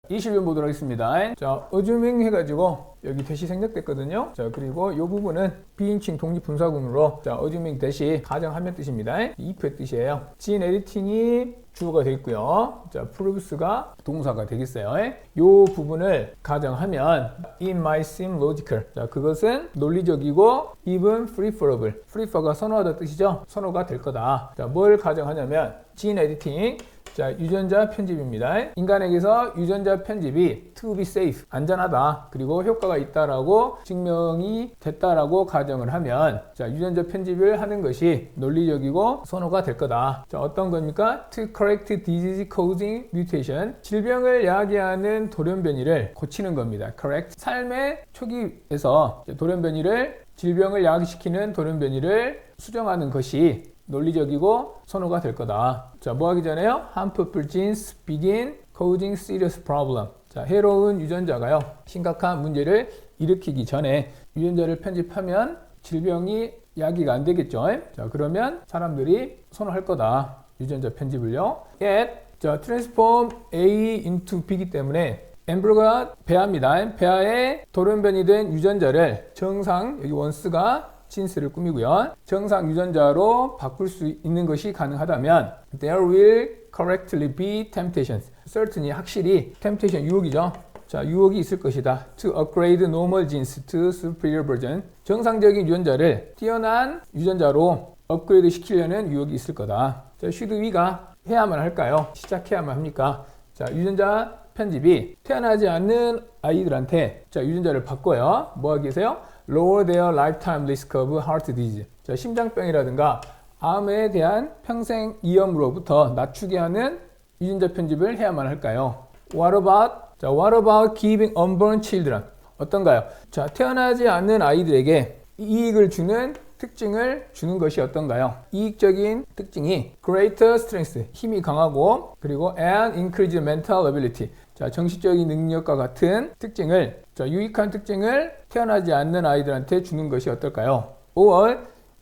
20번 보도록 하겠습니다. 자, assuming 해가지고 여기 대시 생략됐거든요. 자, 그리고 이 부분은 비인칭 독립분사구문으로 자, assuming 대시 가정하면 뜻입니다. if의 뜻이에요. gene editing이 주어가 되겠고요. 자, proves가 동사가 되겠어요. 이 부분을 가정하면 it might seem logical. 자, 그것은 논리적이고 even preferable. prefer가 선호하다 뜻이죠. 선호가 될 거다. 자, 뭘 가정하냐면 gene editing. 자, 유전자 편집입니다. 인간에게서 유전자 편집이 to be safe, 안전하다, 그리고 효과가 있다라고 증명이 됐다라고 가정을 하면 자, 유전자 편집을 하는 것이 논리적이고 선호가 될 거다. 자, 어떤 겁니까? To correct disease causing mutation, 질병을 야기하는 돌연변이를 고치는 겁니다. correct, 삶의 초기에서 돌연변이를 질병을 야기시키는 돌연변이를 수정하는 것이 논리적이고 선호가 될 거다. 자, 뭐 하기 전에요? Harmful genes begin causing serious problem. 자, 해로운 유전자가요, 심각한 문제를 일으키기 전에 유전자를 편집하면 질병이 야기가 안 되겠죠. 자, 그러면 사람들이 선호할 거다. 유전자 편집을요. Yet, 자, transform A into B이기 때문에 엠브로가 배아입니다. 배아에 돌연변이 된 유전자를 정상, 여기 원스가 진스를 꾸미고요. 정상 유전자로 바꿀 수 있는 것이 가능하다면 there will correctly be temptations. certainly 확실히 temptation 유혹이죠. 자, 유혹이 있을 것이다. to upgrade normal genes to superior version. 정상적인 유전자를 뛰어난 유전자로 업그레이드 시키려는 유혹이 있을 거다. 자, should we가 해야만 할까요? 시작해야만 합니까? 자, 유전자 편집이 태어나지 않는 아이들한테 자, 유전자를 바꿔요. 뭐 하기 위해서요? Lower their lifetime risk of heart disease. 자, 심장병이라든가 암에 대한 평생 위험으로부터 낮추게 하는 유전자 편집을 해야만 할까요? What about giving unborn children? 어떤가요? 자, 태어나지 않는 아이들에게 이익을 주는 특징을 주는 것이 어떤가요? 이익적인 특징이 greater strength, 힘이 강하고, 그리고 and increased mental ability. 자, 정신적인 능력과 같은 특징을, 자, 유익한 특징을 태어나지 않는 아이들한테 주는 것이 어떨까요? or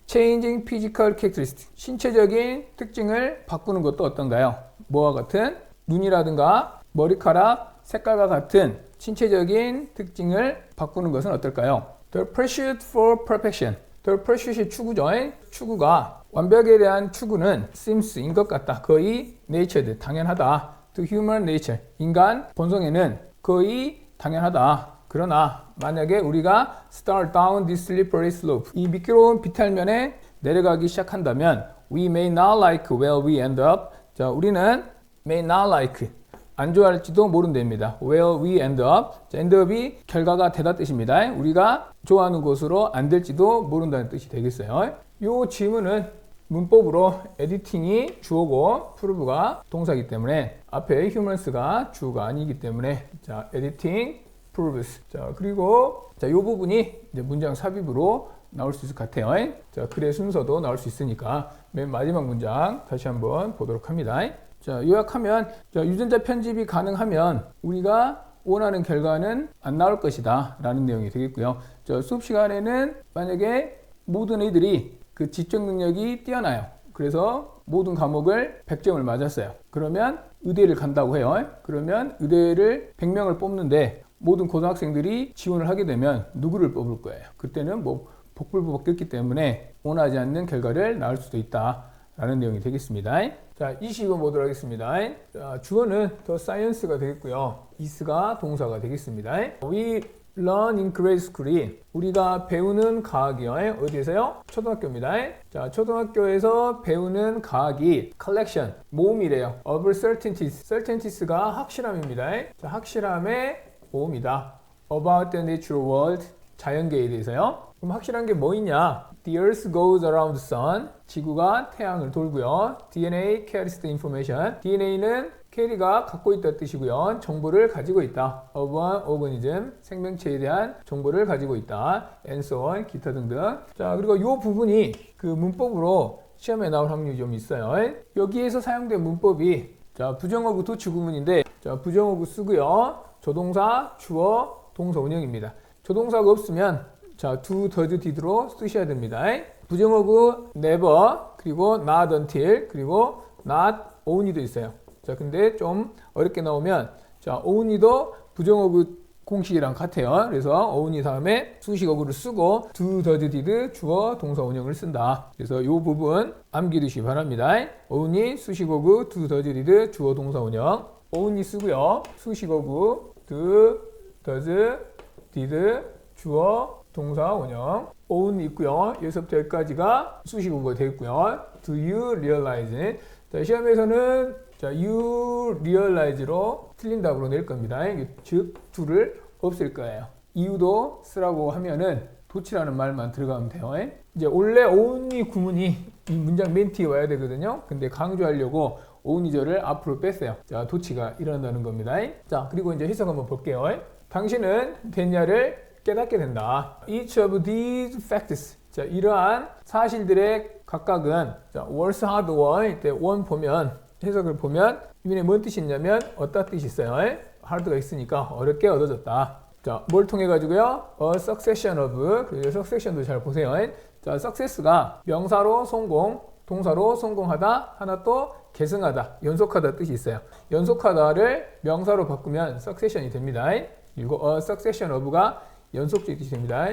changing physical characteristics, 신체적인 특징을 바꾸는 것도 어떤가요? 뭐와 같은? 눈이라든가 머리카락, 색깔과 같은 신체적인 특징을 바꾸는 것은 어떨까요? The pursuit for perfection. The pursuit이 추구죠. 추구가, 완벽에 대한 추구는 seems인 것 같다. 거의 natured, 당연하다. To human nature, 인간 본성에는 거의 당연하다. 그러나 만약에 우리가 start down this slippery slope, 이 미끄러운 비탈면에 내려가기 시작한다면 we may not like where we end up. 자, 우리는 may not like, 안 좋아할지도 모른답니다. where we end up. 자, end up이 결과가 되다 뜻입니다. 우리가 좋아하는 곳으로 안 될지도 모른다는 뜻이 되겠어요. 이 지문은 문법으로 에디팅이 주어고 prove가 동사이기 때문에 앞에 humans가 주어가 아니기 때문에 자, editing proves. 자, 그리고 자, 이 부분이 이제 문장 삽입으로 나올 수 있을 것 같아요. 자, 글의 순서도 나올 수 있으니까 맨 마지막 문장 다시 한번 보도록 합니다. 자, 요약하면 자, 유전자 편집이 가능하면 우리가 원하는 결과는 안 나올 것이다 라는 내용이 되겠고요. 자, 수업 시간에는 만약에 모든 애들이 그 지적 능력이 뛰어나요. 그래서 모든 과목을 100점을 맞았어요. 그러면 의대를 간다고 해요. 그러면 의대를 100명을 뽑는데 모든 고등학생들이 지원을 하게 되면 누구를 뽑을 거예요? 그때는 뭐 복불복이기 때문에 원하지 않는 결과를 낳을 수도 있다 라는 내용이 되겠습니다. 자, 22번 보도록 하겠습니다. 자, 주어는 the science가 되겠고요. is가 동사가 되겠습니다. We learn in grade school이 우리가 배우는 과학이요. 어디에서요? 초등학교입니다. 자, 초등학교에서 배우는 과학이 collection, 모음이래요. of certainties, certainties가 확실함입니다. 자, 확실함의 모음이다. about the natural world, 자연계에 대해서요. 그럼 확실한 게 뭐 있냐? The earth goes around the sun. 지구가 태양을 돌고요. DNA carries the information. DNA는 캐리가 갖고 있다는 뜻이고요. 정보를 가지고 있다. of an organism, 생명체에 대한 정보를 가지고 있다. and so on, 기타 등등. 자, 그리고 이 부분이 그 문법으로 시험에 나올 확률이 좀 있어요. 여기에서 사용된 문법이 자, 부정어구 도치 구문인데 자, 부정어구 쓰고요. 조동사, 주어, 동사 원형입니다. 조동사가 없으면 자, do, does, did로 쓰셔야 됩니다. 부정어구 never, 그리고 not until, 그리고 not only도 있어요. 자, 근데 좀 어렵게 나오면 자, only도 부정어구 공식이랑 같아요. 그래서 only 다음에 수식어구를 쓰고 do, does, did 주어 동사 원형을 쓴다. 그래서 이 부분 암기두시기 바랍니다. only 수식어구 do, does, did 주어 동사 원형 only 쓰고요. 수식어구 do, does, did 주어 동사 원형 only 있고요. 여기서부터 여기까지가 수식어구가 되겠고요. Do you realize? 자, 시험에서는 자, you realize로 틀린 답으로 낼 겁니다. 즉, do를 없앨 거예요. 이유도 쓰라고 하면은 도치라는 말만 들어가면 돼요. 이제 원래 only 구문이 이 문장 맨 뒤에 와야 되거든요. 근데 강조하려고 only절을 앞으로 뺐어요. 자, 도치가 일어난다는 겁니다. 자, 그리고 이제 해석 한번 볼게요. 당신은 됐냐를 깨닫게 된다. Each of these facts. 자, 이러한 사실들의 각각은 자, words hard won. 이때 one 보면 해석을 보면 이민에 뭔 뜻이 있냐면 어떤 뜻이 있어요. hard가 있으니까 어렵게 얻어졌다. 자, 뭘 통해 가지고요? A succession of. 그리고 succession도 잘 보세요. 자, success가 명사로 성공, 동사로 성공하다, 하나 또 계승하다, 연속하다 뜻이 있어요. 연속하다를 명사로 바꾸면 succession이 됩니다. 그리고 a succession of가 연속적인 뜻이 됩니다.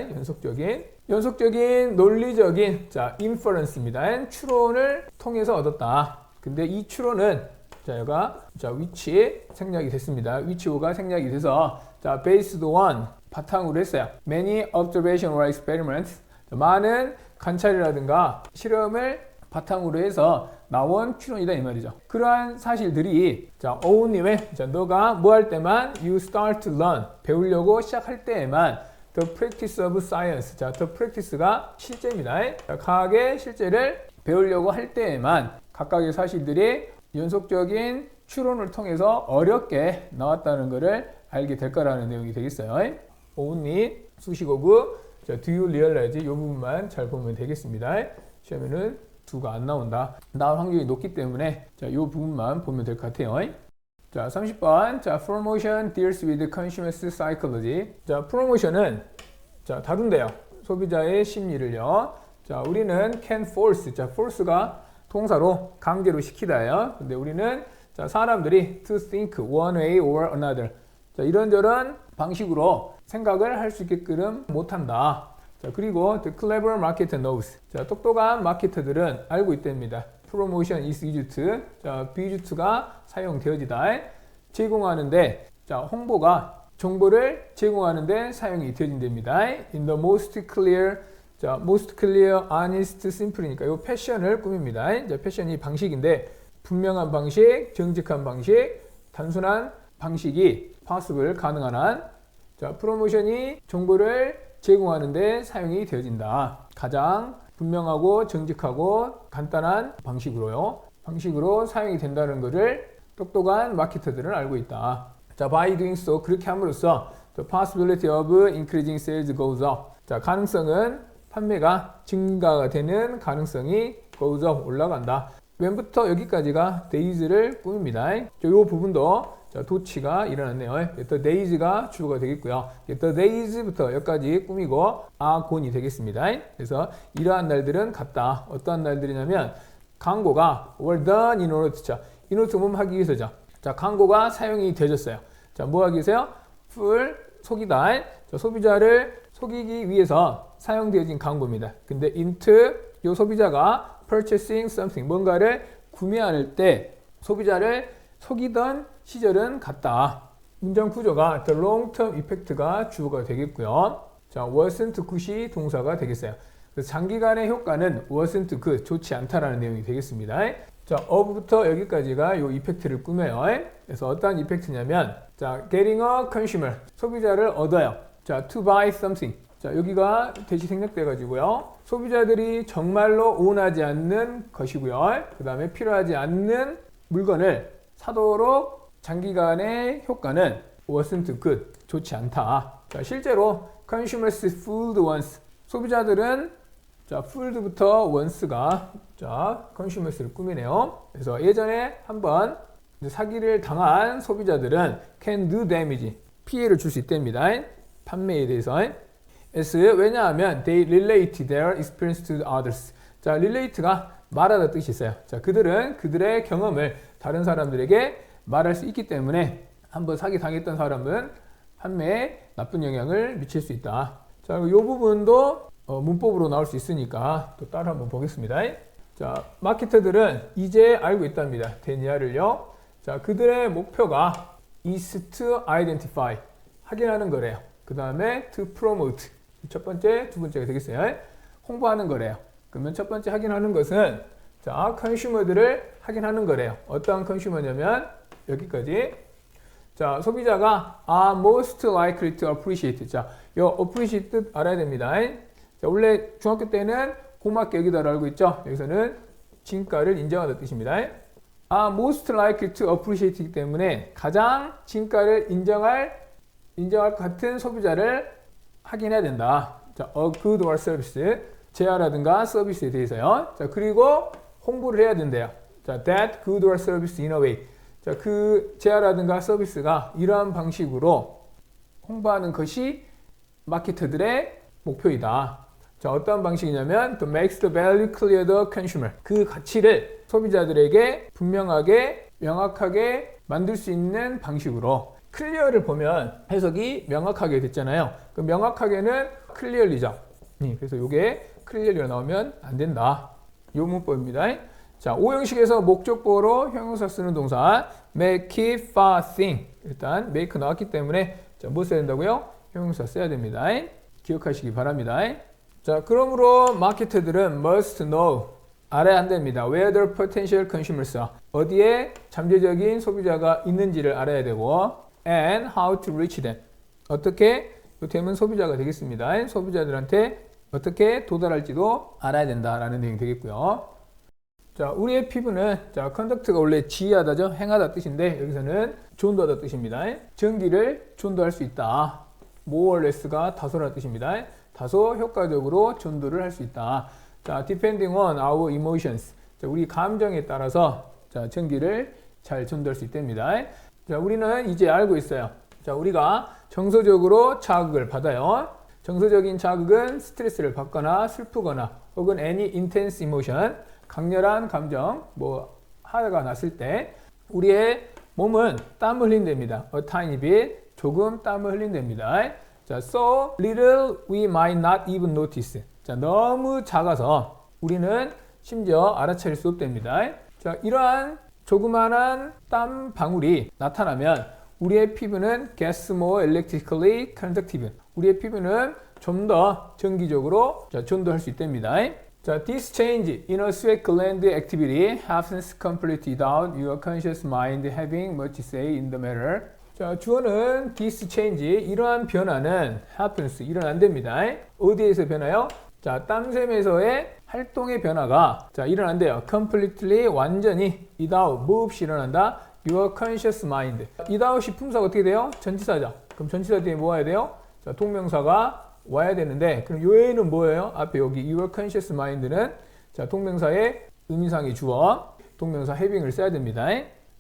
연속적인 논리적인 자, inference입니다. 추론을 통해서 얻었다. 근데 이 추론은 자, 여가 자, which 생략이 됐습니다. which가 생략이 돼서 자, based on 바탕으로 했어요. many observation or experiments 많은 관찰이라든가 실험을 바탕으로 해서 나온 추론이다 이 말이죠. 그러한 사실들이 자, only when 자, 너가 뭐 할 때만 you start to learn 배우려고 시작할 때에만 the practice of science 자, the practice가 실제입니다. 자, 과학의 실제를 배우려고 할 때에만 각각의 사실들이 연속적인 추론을 통해서 어렵게 나왔다는 것을 알게 될 거라는 내용이 되겠어요. only 수식어구 자, do you realize 이 부분만 잘 보면 되겠습니다. 시험에는 do가 안 나온다. 나올 확률이 높기 때문에 자, 이 부분만 보면 될 것 같아요. 자, 30번. 자, promotion deals with consumers psychology. 자, promotion은 자, 다룬대요. 소비자의 심리를요. 자, 우리는 can force. 자, force가 동사로 강제로 시키다예요. 근데 우리는 자, 사람들이 to think one way or another. 자, 이런저런 방식으로 생각을 할 수 있게끔 못한다. 자, 그리고 the clever marketer knows. 자, 똑똑한 마케터들은 알고 있답니다. promotion is used to. 자, be used to가 사용되어지다. 제공하는데, 자, 홍보가 정보를 제공하는데 사용이 되어진답니다. in the most clear. 자, most clear, honest, simple이니까 이 패션을 꾸밉니다. 이제 패션이 방식인데 분명한 방식, 정직한 방식, 단순한 방식이 possible 가능한 한 자, 프로모션이 정보를 제공하는데 사용이 되어진다. 가장 분명하고 정직하고 간단한 방식으로 사용이 된다는 것을 똑똑한 마케터들은 알고 있다. 자, by doing so 그렇게 함으로써 the possibility of increasing sales goes up. 자, 가능성은 판매가 증가가 되는 가능성이 goes up 올라간다. 왼부터 여기까지가 days를 꾸밉니다. 이 부분도 자, 도치가 일어났네요. the days가 주어가 되겠고요. the days부터 여기까지 꾸미고 are gone이 되겠습니다. 그래서 이러한 날들은 같다. 어떠한 날들이냐면 광고가 were done in order to 자, in order to 뭐 하기 위해서죠. 자, 광고가 사용이 되어졌어요. 자, 뭐 하기 위해서요? fool 속이다. 자, 소비자를 속이기 위해서 사용되어진 광고입니다. 근데 into 요 소비자가 purchasing something 뭔가를 구매할 때 소비자를 속이던 시절은 같다. 문장 구조가 the long term effect가 주어가 되겠고요. 자, wasn't good이 동사가 되겠어요. 그래서 장기간의 효과는 wasn't good, 좋지 않다라는 내용이 되겠습니다. 자, of부터 여기까지가 요 이펙트를 꾸며요. 그래서 어떠한 이펙트냐면 자, getting a consumer, 소비자를 얻어요. 자, to buy something. 자, 여기가 대시 생략돼 가지고요. 소비자들이 정말로 원하지 않는 것이고요. 그 다음에 필요하지 않는 물건을 사도록 장기간의 효과는 wasn't good, 좋지 않다. 자, 실제로 consumers fooled once. 소비자들은 자, fooled부터 once가 자, consumers를 꾸미네요. 그래서 예전에 한번 사기를 당한 소비자들은 can do damage, 피해를 줄 수 있답니다. 판매에 대해서. 왜냐하면 they relate their experience to others. 자, relate가 말하다 뜻이 있어요. 자, 그들은 그들의 경험을 다른 사람들에게 말할 수 있기 때문에 한번 사기 당했던 사람은 판매에 나쁜 영향을 미칠 수 있다. 자, 이 부분도 문법으로 나올 수 있으니까 또 따로 한번 보겠습니다. 자, 마케터들은 이제 알고 있답니다. 데니아를요. 자, 그들의 목표가 is to identify, 확인하는 거래요. 그 다음에 to promote, 첫 번째, 두 번째가 되겠어요. 홍보하는 거래요. 그러면 첫 번째 확인하는 것은 자, 컨슈머들을 확인하는 거래요. 어떠한 컨슈머냐면 여기까지. 자, 소비자가 are most likely to appreciate. 자, 요 appreciate 뜻 알아야 됩니다. 자, 원래 중학교 때는 고맙게 여기다를 알고 있죠. 여기서는 진가를 인정하는 뜻입니다. are most likely to appreciate이기 때문에 가장 진가를 인정할 것 같은 소비자를 확인해야 된다. 자, a good or service, 제화라든가 서비스에 대해서요. 자, 그리고 홍보를 해야 된대요. 자, that good or service in a way. 자, 그 제화라든가 서비스가 이러한 방식으로 홍보하는 것이 마케터들의 목표이다. 자, 어떤 방식이냐면 to make the value clear to the consumer. 그 가치를 소비자들에게 분명하게, 명확하게 만들 수 있는 방식으로. 클리어를 보면 해석이 명확하게 됐잖아요. 그 명확하게는 클리어리죠. 그래서 이게 클리어리가 나오면 안 된다. 요 문법입니다. 자, 오형식에서 목적보로 형용사 쓰는 동사 make it far thing. 일단 make 나왔기 때문에 자, 뭐 써야 된다고요? 형용사 써야 됩니다. 기억하시기 바랍니다. 자, 그러므로 마케터들은 must know, 알아야 한답니다. Where the potential consumers are, 어디에 잠재적인 소비자가 있는지를 알아야 되고 and how to reach them, 어떻게 되면 소비자가 되겠습니다. 소비자들한테 어떻게 도달할지도 알아야 된다라는 내용이 되겠고요. 자, 우리의 피부는 자, conduct가 원래 지휘하다죠. 행하다 뜻인데 여기서는 존도하다 뜻입니다. 전기를 존도할 수 있다. more or less가 다소라는 뜻입니다. 다소 효과적으로 전도를 할 수 있다. 자, depending on our emotions. 자, 우리 감정에 따라서 자, 전기를 잘 전도할 수 있답니다. 자, 우리는 이제 알고 있어요. 자, 우리가 정서적으로 자극을 받아요. 정서적인 자극은 스트레스를 받거나 슬프거나 혹은 any intense emotion, 강렬한 감정, 뭐 화가 났을 때 우리의 몸은 땀을 흘린답니다. A tiny bit, 조금 땀을 흘린답니다. 자, so little we might not even notice. 자, 너무 작아서 우리는 심지어 알아차릴 수 없답니다. 자, 이러한 조그만한 땀 방울이 나타나면 우리의 피부는 gets more electrically conductive. 우리의 피부는 좀 더 전기적으로 전도할 수 있답니다. 자, this change in a sweat gland activity happens completely without your conscious mind having much say in the matter. 자, 주어는 this change, 이러한 변화는 happens, 일어난답니다. 어디에서 변화요? 자, 땀샘에서의 활동의 변화가 자, 일어난대요. completely, 완전히, without, 뭐 없이 일어난다? your conscious mind. without이 품사가 어떻게 돼요? 전치사죠. 그럼 전치사 뒤에 뭐 와야 돼요? 자, 동명사가 와야 되는데, 그럼 요 애는 뭐예요? 앞에 여기 your conscious mind는 자, 동명사의 의미상의 주어, 동명사 having을 써야 됩니다.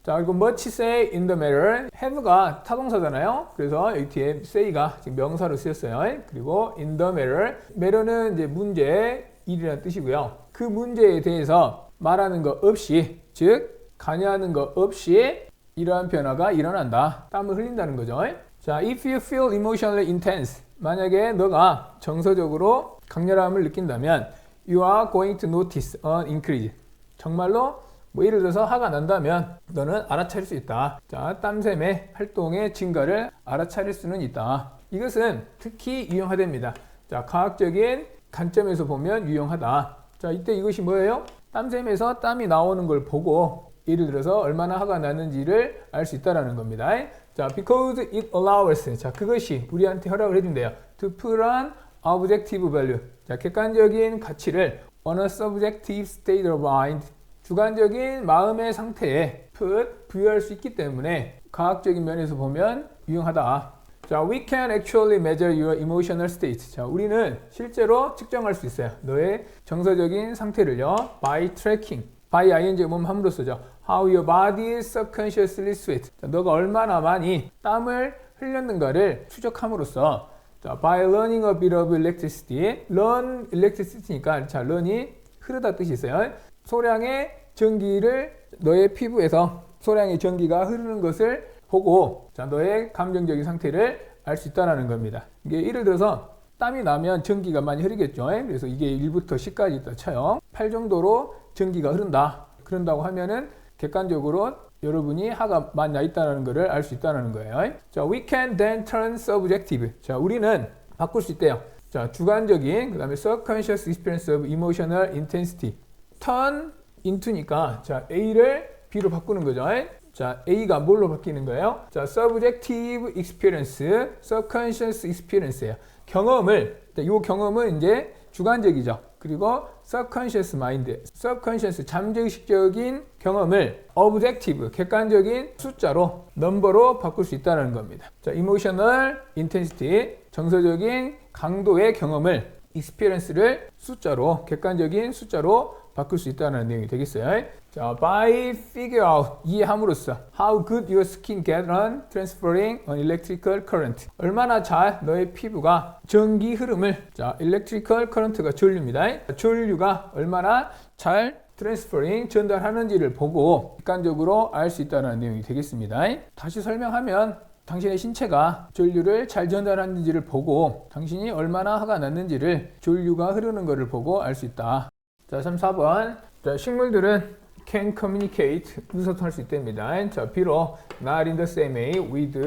자, 그리고 much say in the matter. have가 타동사잖아요. 그래서 여기 뒤에 say가 지금 명사로 쓰였어요. 그리고 in the matter. matter는 이제 문제, 일이라는 뜻이고요. 그 문제에 대해서 말하는 것 없이, 즉 관여하는 것 없이 이러한 변화가 일어난다. 땀을 흘린다는 거죠. 자, if you feel emotionally intense. 만약에 너가 정서적으로 강렬함을 느낀다면 you are going to notice an increase. 정말로 뭐 예를 들어서 화가 난다면 너는 알아차릴 수 있다. 자, 땀샘의 활동의 증가를 알아차릴 수는 있다. 이것은 특히 유용하답니다. 자, 과학적인 관점에서 보면 유용하다. 자, 이때 이것이 뭐예요? 땀샘에서 땀이 나오는 걸 보고 예를 들어서 얼마나 화가 나는지를 알 수 있다는 겁니다. 자, because it allows us. 자, 그것이 우리한테 허락을 해준대요. To put on objective value. 자, 객관적인 가치를 on a subjective state of mind. 주관적인 마음의 상태에 put, 부여할 수 있기 때문에 과학적인 면에서 보면 유용하다. 자, we can actually measure your emotional state. 자, 우리는 실제로 측정할 수 있어요. 너의 정서적인 상태를요. by tracking. by ing 몸 함으로써죠. How your body subconsciously sweat. 자, 너가 얼마나 많이 땀을 흘렸는가를 추적함으로써 자, by learning a bit of electricity. learn electricity니까 자, learn이 흐르다 뜻이 있어요. 소량의 전기를 너의 피부에서 소량의 전기가 흐르는 것을 보고 자, 너의 감정적인 상태를 알 수 있다는 겁니다. 이게 예를 들어서 땀이 나면 전기가 많이 흐르겠죠. 그래서 이게 1부터 10까지 있다 쳐요. 8 정도로 전기가 흐른다. 그런다고 하면은 객관적으로 여러분이 화가 많이 나 있다는 것을 알 수 있다는 거예요. 자, we can then turn subjective. 자, 우리는 바꿀 수 있대요. 자, 주관적인, 그 다음에 subconscious experience of emotional intensity. turn into니까, 자, A를 B로 바꾸는 거죠. 자, A가 뭘로 바뀌는 거예요? 자, subjective experience, subconscious experience예요. 경험을, 이 경험은 이제 주관적이죠. 그리고 subconscious mind, subconscious 잠재의식적인 경험을 objective, 객관적인 숫자로, 넘버로 바꿀 수 있다는 겁니다. 자, emotional intensity, 정서적인 강도의 경험을 experience를 숫자로, 객관적인 숫자로 바꿀 수 있다는 내용이 되겠어요. 자, by figure out, 이해함으로써 how good your skin get on transferring an electrical current. 얼마나 잘 너의 피부가 전기 흐름을, 자, electrical current가 전류입니다. 전류가 얼마나 잘 transferring, 전달하는지를 보고 객관적으로 알 수 있다는 내용이 되겠습니다. 다시 설명하면 당신의 신체가 전류를 잘 전달하는지를 보고 당신이 얼마나 화가 났는지를 전류가 흐르는 것을 보고 알 수 있다. 자, 3, 4번. 자, 식물들은 can communicate, 의사소통할 수 있답니다. 자, 비록 not in the same way with,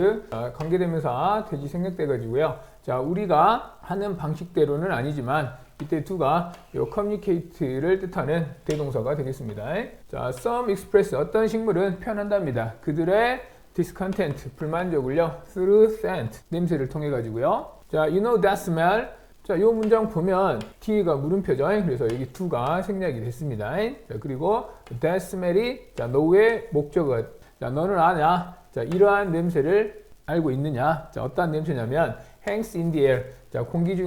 관계대명사 대지 생략돼가지고요. 자, 우리가 하는 방식대로는 아니지만 이때 두가 요 communicate를 뜻하는 대동사가 되겠습니다. 자, some express, 어떤 식물은 표현한답니다. 그들의 discontent, 불만족을요, through scent, 냄새를 통해 가지고요. 자, you know that smell. 자, 이 문장 보면 T가 물음표죠. 그래서 여기 to가 생략이 됐습니다. 자, 그리고 that smell이, 자, 너의 목적어. 자, 너는 아냐? 자, 이러한 냄새를 알고 있느냐? 자, 어떠한 냄새냐면 hangs in the air. 자, 공기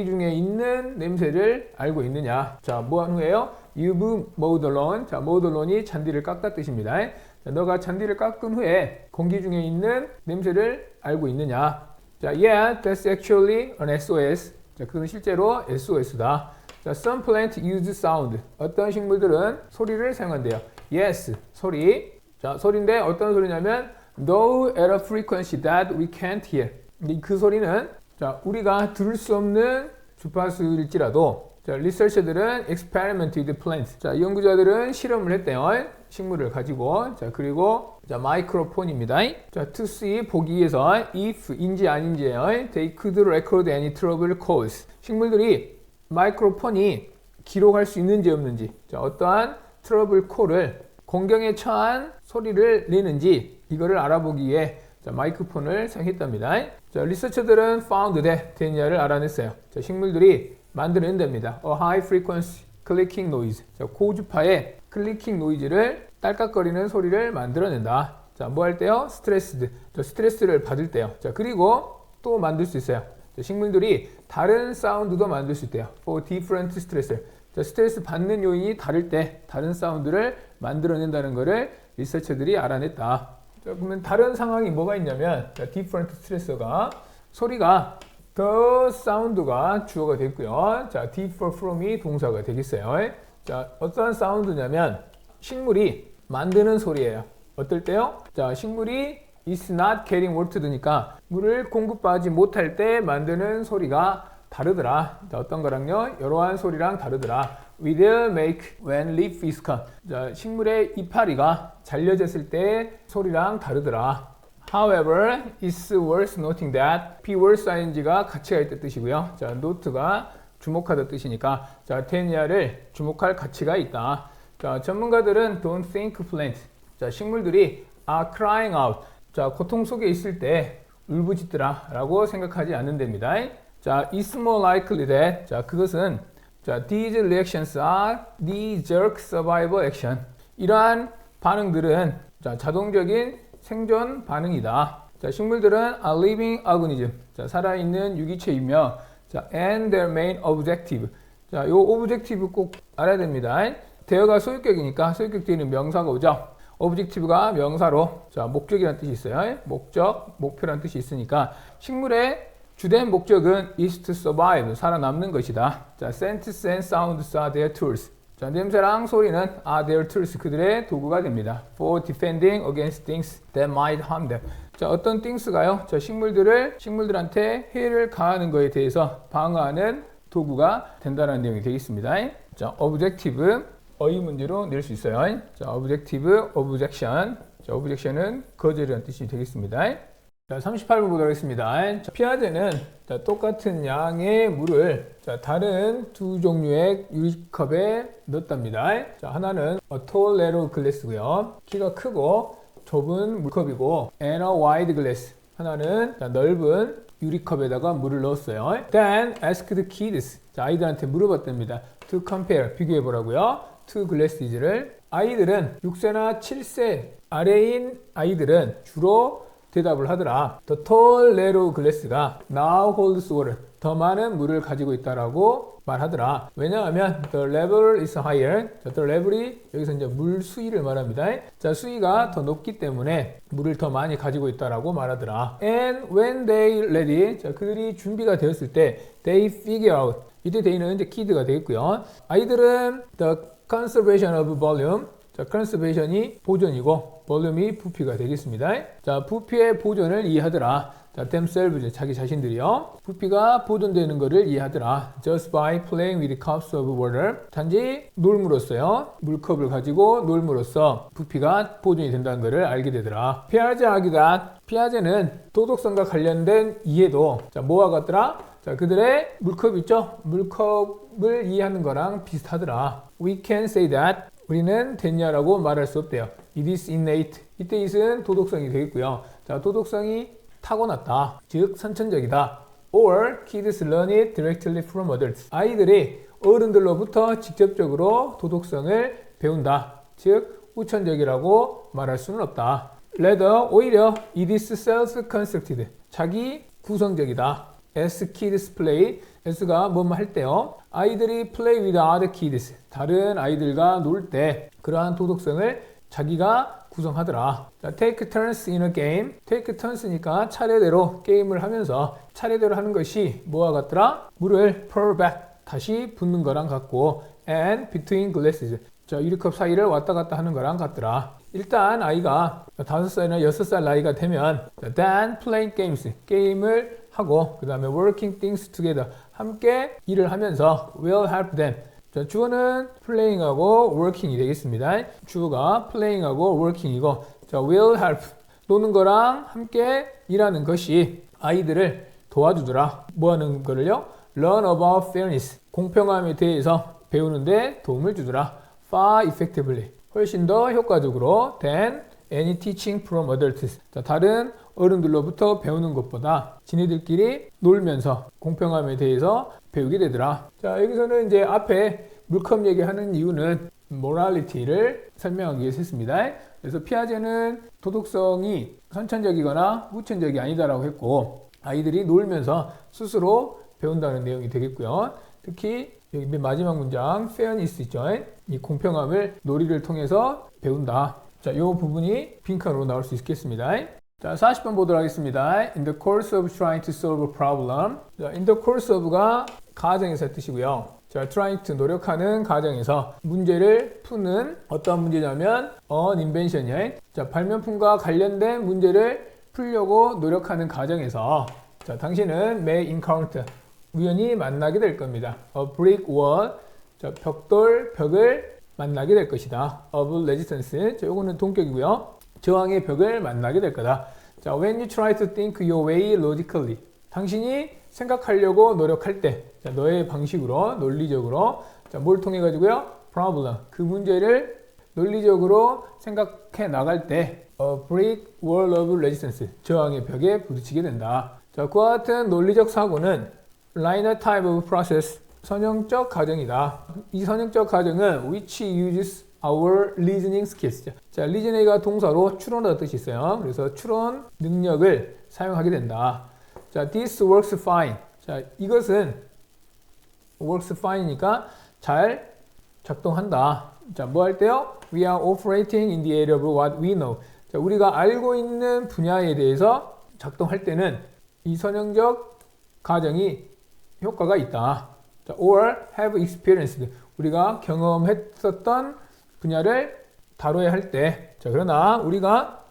중에 있는 냄새를 알고 있느냐? 자, 뭐 한 후에요? You've mowed the lawn. 자, mowed the lawn이 잔디를 깎다 뜻입니다. 자, 너가 잔디를 깎은 후에 공기 중에 있는 냄새를 알고 있느냐? 자, yeah, that's actually an SOS. 자, 그건 실제로 SOS다. 자, some plant use sound. 어떤 식물들은 소리를 사용한대요. Yes, 소리. 자, 소리인데 어떤 소리냐면 though at a frequency that we can't hear. 그 소리는, 자, 우리가 들을 수 없는 주파수일지라도, 자, 리서처들은 experiment with plants. 자, 연구자들은 실험을 했대요. 식물을 가지고. 자, 그리고, 자, 마이크로폰입니다. 자, to see, 보기 위해서 if인지 아닌지예요. They could record any trouble cause. 식물들이 마이크로폰이 기록할 수 있는지 없는지, 자, 어떠한 트러블 콜을, 공경에 처한 소리를 내는지 이거를 알아보기 위해, 자, 마이크로폰을 사용했답니다. 자, 리서처들은 found that, 데니아를 알아냈어요. 자, 식물들이 만들어낸답니다. A high frequency clicking noise. 자, 고주파의 클리킹 노이즈를, 딸깍거리는 소리를 만들어낸다. 자, 뭐 할 때요? 스트레스드. 자, 스트레스를 받을 때요. 자, 그리고 또 만들 수 있어요. 자, 식물들이 다른 사운드도 만들 수 있대요. For different stress. 자, 스트레스 받는 요인이 다를 때 다른 사운드를 만들어낸다는 것을 리서처들이 알아냈다. 자, 그러면 다른 상황이 뭐가 있냐면, 자, different stress가 소리가 the sound가 주어가 됐고요. 자, differ from이 동사가 되겠어요. 자, 어떠한 사운드냐면 식물이 만드는 소리예요. 어떨 때요? 자, 식물이 is not getting watered니까 물을 공급하지 못할 때 만드는 소리가 다르더라. 자, 어떤 거랑요? 이러한 소리랑 다르더라. Will make when leaf is cut. 자, 식물의 이파리가 잘려졌을 때 소리랑 다르더라. However, it's worth noting that P worth ing가 가치가 있다 뜻이고요. 자, note가 주목하다 뜻이니까, 자, 테니아를 주목할 가치가 있다. 자, 전문가들은 don't think plant. 자, 식물들이 are crying out. 자, 고통 속에 있을 때 울부짖더라 라고 생각하지 않는답니다. 자, it's more likely that. 자, 그것은, 자, these reactions are knee jerk survival action. 이러한 반응들은, 자, 자동적인 생존 반응이다. 자, 식물들은 are living organism. 자, 살아있는 유기체이며, 자, and their main objective. 자, 요 objective 꼭 알아야 됩니다. 대어가 소유격이니까 소유격 뒤에는 명사가 오죠. objective가 명사로, 자, 목적이라는 뜻이 있어요. 목적, 목표라는 뜻이 있으니까 식물의 주된 목적은 is to survive, 살아남는 것이다. 자, sense and sounds are their tools. 자, 냄새랑 소리는 are their tools. 그들의 도구가 됩니다. For defending against things that might harm them. 자, 어떤 things가요? 자, 식물들한테 해를 가하는 것에 대해서 방어하는 도구가 된다는 내용이 되겠습니다. 자, objective 어휘 문제로 낼 수 있어요. 자, objective, objection. 자, objection은 거절이라는 뜻이 되겠습니다. 자, 38번 보도록 하겠습니다. 자, 피아제는 자, 똑같은 양의 물을 자, 다른 두 종류의 유리컵에 넣었답니다. 자, 하나는 a tall narrow glass고요. 키가 크고 좁은 물컵이고 and a wide glass. 하나는 자, 넓은 유리컵에다가 물을 넣었어요. Then asked the kids. 자, 아이들한테 물어봤답니다. To compare. 비교해 보라고요. Two glasses를. 아이들은 6세나 7세 아래인 아이들은 주로 대답을 하더라. The tall narrow glass가 now holds water. 더 많은 물을 가지고 있다라고 말하더라. 왜냐하면 the level is higher. 자, the level이 여기서 이제 물 수위를 말합니다. 자, 수위가 더 높기 때문에 물을 더 많이 가지고 있다라고 말하더라. And when they ready. 자, 그들이 준비가 되었을 때 they figure out. 이때 they는 이제 kid가 되겠고요. 아이들은 the conservation of volume. 자, conservation이 보존이고 volume이 부피가 되겠습니다. 자, 부피의 보존을 이해하더라. 자, themselves, 자기 자신들이요. 부피가 보존되는 것을 이해하더라. Just by playing with cups of water. 단지 놀므로써요. 물컵을 가지고 놀므로써 부피가 보존이 된다는 것을 알게 되더라. 피아제는 도덕성과 관련된 이해도 자, 뭐와 같더라? 자, 그들의 물컵 있죠? 물컵을 이해하는 거랑 비슷하더라. We can say that. 우리는 됐냐라고 말할 수 없대요. It is innate. 이때 it은 도덕성이 되겠고요. 자, 도덕성이 타고났다. 즉, 선천적이다. Or kids learn it directly from others. 아이들이 어른들로부터 직접적으로 도덕성을 배운다. 즉, 우천적이라고 말할 수는 없다. Rather, 오히려 it is self-constructed. 자기 구성적이다. As kids play, S가 뭐뭐 할 때요. 아이들이 play with other kids, 다른 아이들과 놀 때 그러한 도덕성을 자기가 구성하더라. 자, take turns in a game. take turns니까 차례대로 게임을 하면서 차례대로 하는 것이 뭐와 같더라? 물을 pour back, 다시 붓는 거랑 같고 and between glasses. 자, 유리컵 사이를 왔다 갔다 하는 거랑 같더라. 일단 아이가 5살이나 6살 나이가 되면 then playing games, 게임을 하고 그 다음에 working things together, 함께 일을 하면서 will help them. 자, 주어는 playing하고 working이 되겠습니다. 주어가 playing하고 working이고 자, will help, 노는 거랑 함께 일하는 것이 아이들을 도와주더라. 뭐 하는 거를요? learn about fairness, 공평함에 대해서 배우는데 도움을 주더라. far effectively, 훨씬 더 효과적으로 than any teaching from adults. 자, 다른 어른들로부터 배우는 것보다 지네들끼리 놀면서 공평함에 대해서 배우게 되더라. 자, 여기서는 이제 앞에 물컵 얘기하는 이유는 morality를 설명하기 위해서 했습니다. 그래서 피아제는 도덕성이 선천적이거나 후천적이 아니다라고 했고 아이들이 놀면서 스스로 배운다는 내용이 되겠고요. 특히 여기 맨 마지막 문장 fairness 있죠. 이 공평함을 놀이를 통해서 배운다. 자, 이 부분이 빈칸으로 나올 수 있겠습니다. 자, 40번 보도록 하겠습니다. In the course of trying to solve a problem. 자, in the course of가 과정에서 뜻이고요. 자, trying to 노력하는 과정에서 문제를 푸는 어떤 문제냐면 an invention이에요. 자, 발명품과 관련된 문제를 풀려고 노력하는 과정에서 자, 당신은 may encounter, 우연히 만나게 될 겁니다. A brick wall, 자, 벽을 만나게 될 것이다. of resistance, 자, 요거는 동격이고요. 저항의 벽을 만나게 될 거다. 자, when you try to think your way logically, 당신이 생각하려고 노력할 때, 자, 너의 방식으로, 논리적으로, 자, 뭘 통해 가지고요? problem, 그 문제를 논리적으로 생각해 나갈 때, a brick wall of resistance, 저항의 벽에 부딪히게 된다. 자, 그와 같은 논리적 사고는 linear type of process, 선형적 과정이다. 이 선형적 과정은 which uses our reasoning skills. 자, reasoning가 동사로 추론하다 뜻이 있어요. 그래서 추론 능력을 사용하게 된다. 자, this works fine. 자, 이것은 works fine이니까 잘 작동한다. 자, 뭐 할 때요? We are operating in the area of what we know. 자, 우리가 알고 있는 분야에 대해서 작동할 때는 이 선형적 과정이 효과가 있다. 자, or have experienced, 우리가 경험했었던 분야를 다뤄야 할 때, 자, 그러나 우리가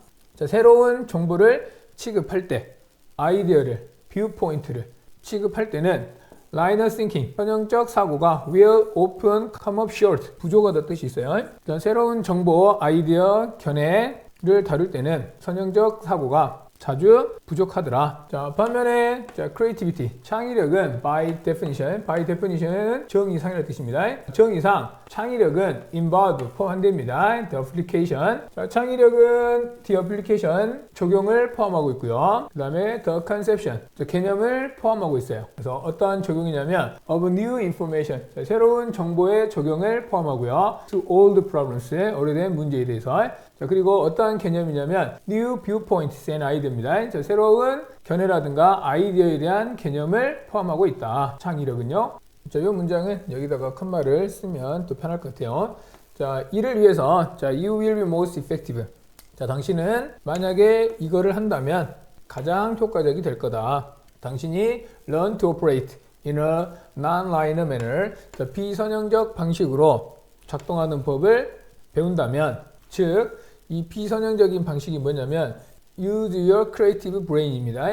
새로운 정보를 취급할 때, 아이디어를, 뷰포인트를 취급할 때는 라이너 싱킹, 선형적 사고가 will often come up short, 부족하 다 뜻이 있어요. 새로운 정보, 아이디어, 견해를 다룰 때는 선형적 사고가 자주 부족하더라. 자, 반면에 creativity, 창의력은 by definition은 정의상이라는 뜻입니다. 정의상, 창의력은 involve, 포함됩니다. the application. 자, 창의력은 the application, 적용을 포함하고 있고요. 그 다음에 the conception, 개념을 포함하고 있어요. 그래서 어떠한 적용이냐면 of new information, 자, 새로운 정보의 적용을 포함하고요. to old problems, 오래된 문제에 대해서. 자, 그리고 어떠한 개념이냐면 new viewpoints and idea입니다. 자, 새로운 견해라든가 아이디어에 대한 개념을 포함하고 있다. 창의력은요. 자, 이 문장은 여기다가 컴마를 쓰면 또 편할 것 같아요. 자, 이를 위해서 you will be most effective. 자, 당신은 만약에 이거를 한다면 가장 효과적이 될 거다. 당신이 learn to operate in a non-linear manner. 자, 비선형적 방식으로 작동하는 법을 배운다면, 즉 이 비선형적인 방식이 뭐냐면 use your creative brain입니다.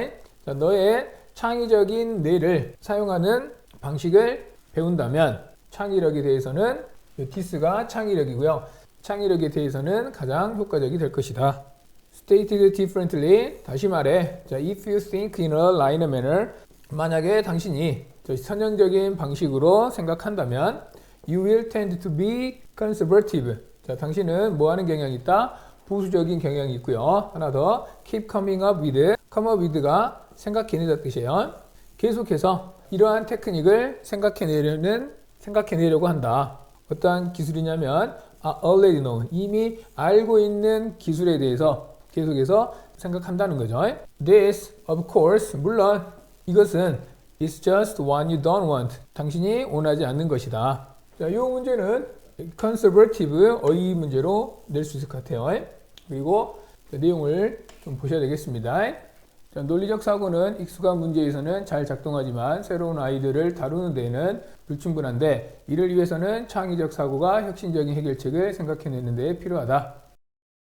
자, 너의 창의적인 뇌를 사용하는 방식을 배운다면 창의력에 대해서는 this가 창의력이고요. 창의력에 대해서는 가장 효과적이 될 것이다. Stated differently, 다시 말해, 자, if you think in a linear manner, 만약에 당신이 선형적인 방식으로 생각한다면 you will tend to be conservative. 자, 당신은 뭐 하는 경향이 있다? 보수적인 경향이 있고요. 하나 더, keep coming up with. come up with가 생각해내다 뜻이에요. 계속해서 이러한 테크닉을 생각해내려고 한다. 어떠한 기술이냐면 already know, 이미 알고 있는 기술에 대해서 계속해서 생각한다는 거죠. This, of course, 물론 이것은 is just what you don't want. 당신이 원하지 않는 것이다. 자, 이 문제는 conservative 어휘 문제로 낼 수 있을 것 같아요. 그리고 내용을 좀 보셔야 되겠습니다. 자, 논리적 사고는 익숙한 문제에서는 잘 작동하지만 새로운 아이디어를 다루는 데에는 불충분한데 이를 위해서는 창의적 사고가 혁신적인 해결책을 생각해내는 데 필요하다.